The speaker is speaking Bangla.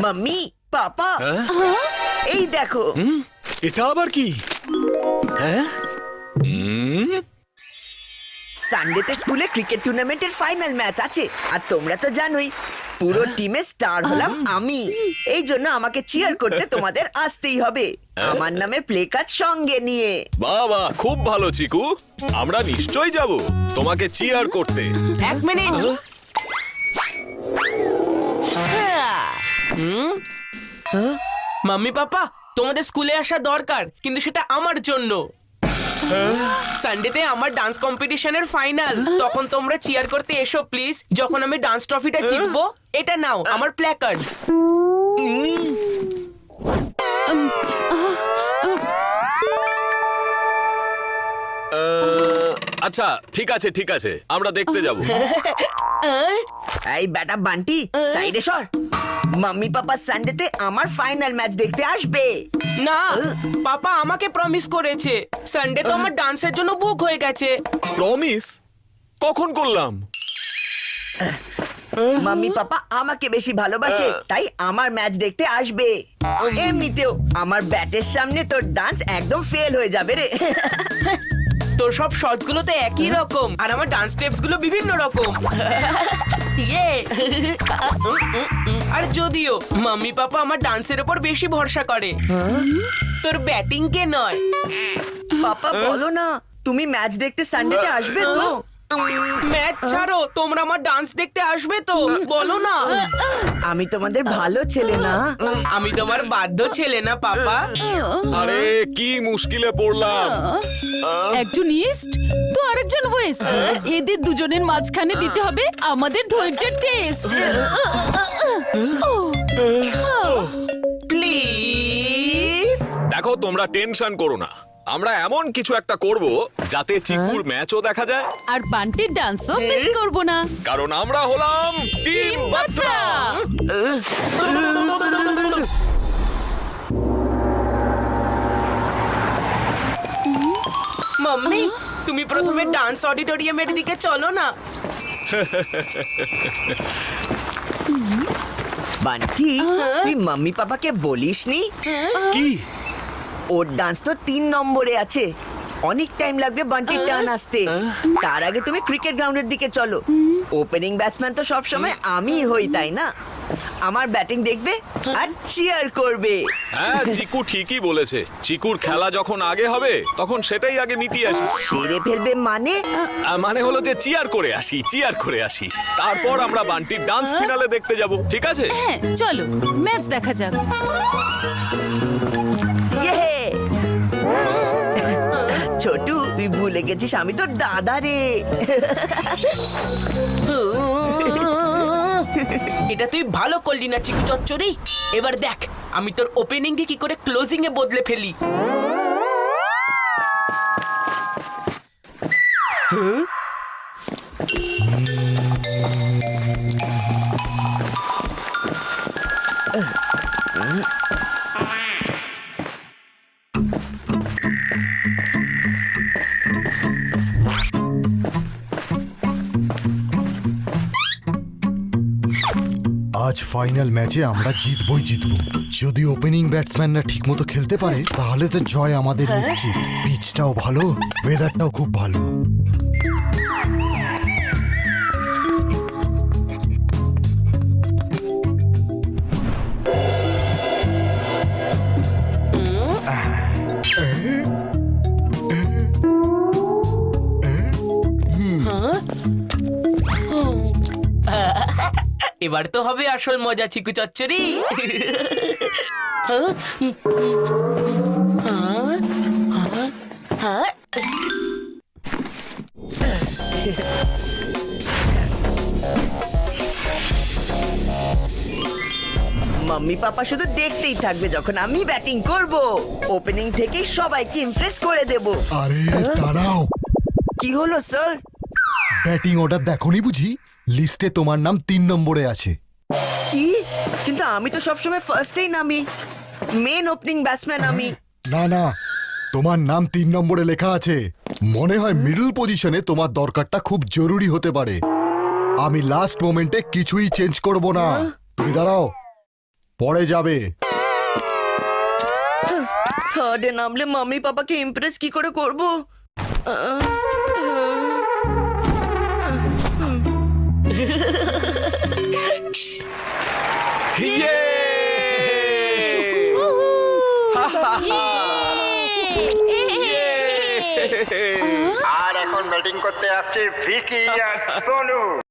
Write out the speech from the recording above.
মাম্মি, পাপা, এই দেখো। এটা আবার কি? হ্যাঁ, সানডেতে স্কুলে ক্রিকেট টুর্নামেন্টের ফাইনাল ম্যাচ আছে, আর তোমরা তো জানোই পুরো টিমে স্টার হলাম আমি। এই জন্য আমাকে চিয়ার করতে তোমাদের আসতেই হবে, আমার নামে প্লে কার্ড সঙ্গে নিয়ে। বাবা খুব ভালো চিকু, আমরা নিশ্চয়ই যাব তোমাকে চিয়ার করতে। এক মিনিট। মাম্মি পাপা, তোমাদের স্কুলে আসা দরকার, কিন্তু সেটা আমার জন্য। সানডেতে আমার ডান্স কম্পিটিশনের ফাইনাল, তখন তোমরা চিয়ার করতে এসো প্লিজ। যখন আমি ডান্স ট্রফিটা জিতবো, এটা নাও আমার প্ল্যাকার্ডস। আচ্ছা ঠিক আছে ঠিক আছে, আমরা দেখতে যাব। এই বেটা বান্টি, সাইডে সর। মাম্মি পাপা সানডেতে আমার ফাইনাল ম্যাচ দেখতে আসবে। না, পাপা আমাকে প্রমিস করেছে। সানডে তো আমার ডান্সের জন্য বুক হয়ে গেছে। প্রমিস কখন করলাম? মাম্মি পাপা আমাকে বেশি ভালোবাসে, তাই আমার ম্যাচ দেখতে আসবে। এমনিতেও আমার ব্যাটের সামনে তোর ডান্স একদম ফেল হয়ে যাবে রে। তোর সব শর্টস গুলো তো একই রকম, আর আমার ডান্স স্টেপস গুলো বিভিন্ন রকম। ইয়ে। আর যদিও মাম্মি পাপা আমার ডান্সের উপর বেশি ভরসা করে, তোর ব্যাটিং কে নয়। পাপা বলো না, তুমি ম্যাচ দেখতে সানডেতে আসবে তো? ম্যাচ ছাড়ো, তোমরা আমার ডান্স দেখতে আসবে তো? বলো না। আমি তোমাদের ভালো ছেলে না? আমি তোমার বাধ্য ছেলে না পাপা। আরে কি মুশকিলে পড়লাম। একজন ইস্ট তো আরেকজন ওয়েস্ট, এদের দুজনের মাঝখানে দিতে হবে আমাদের ধৈর্যের টেস্ট। প্লিজ। দেখো তোমরা টেনশন করো না, আমরা এমন কিছু একটা করব যাতে চিকুর ম্যাচও দেখা যায়, আর বান্টির ডান্সও মিস করব না। কারণ আমরা হলাম টিম বাত্রা। মাম্মি, তুমি প্রথমে ডান্স অডিটোরিয়ামের দিকে চলো না। বান্টি, তুই মাম্মি পাপাকে বলিসনি? কি? ওর ডান্স তো 3 নম্বরে আছে, অনেক টাইম লাগবে বান্টির টার্ন আসতে। তার আগে তুমি ক্রিকেট গ্রাউন্ডের দিকে চলো। ওপেনিং ব্যাটসম্যান তো সব সময় আমিই হই, তাই না? আমার ব্যাটিং দেখবে আর চিয়ার করবে। হ্যাঁ চিকু ঠিকই বলেছে, চিকুর খেলা যখন আগে হবে তখন সেটাই আগে মিটিয়ে আসি। সেরে ফেলবে মানে? মানে হলো যে চিয়ার করে আসি, চিয়ার করে আসি, তারপর আমরা বান্টির ডান্স ফিনালে দেখতে যাব, ঠিক আছে? হ্যাঁ চলো ম্যাচ দেখা যাক। ইয়ে! ছোটু, তুই ভুলে গেছিস আমি তো দাদা রে। এটা তুই ভালো করলি না চিকু চচ্চড়ি। এবার দেখ আমি তোর ওপেনিং কে কি করে ক্লোজিং এ বদলে ফেলি। আজ ফাইনাল ম্যাচে আমরা জিতবই জিতবো। যদি ওপেনিং ব্যাটসম্যানরা ঠিকমতো খেলতে পারে তাহলে তো জয় আমাদের নিশ্চিত। পিচটাও ভালো, ওয়েদারটাও খুব ভালো। এবার তো হবে আসল মজা চিকু চচ্চড়ি। মাম্মি পাপা শুধু দেখতেই থাকবে যখন আমি ব্যাটিং করব। ওপেনিং থেকে সবাইকে ইমপ্রেস করে দেব। আরে দাঁড়াও, কি হলো স্যার? ব্যাটিং অর্ডার দেখোনি বুঝি? লিস্টে তোমার নাম 3 নম্বরে আছে। কি? কিন্তু আমি তো সবসময় ফার্স্টেই নামি, মেন ওপেনিং ব্যাটসম্যান আমি। না না, তোমার নাম 3 নম্বরে লেখা আছে। মনে হয় মিডল পজিশনে তোমার দরকারটা খুব জরুরি হতে পারে। আমি লাস্ট মোমেন্টে কিছুই চেঞ্জ করব না। তুমি দাঁড়াও। পরে যাবে। থার্ডে নামলে মাম্মি পাপাকে ইমপ্রেস কি করে করব? ইয়ে! আর এখন ব্যাটিং করতে আসছে ভিকি আর সোনু।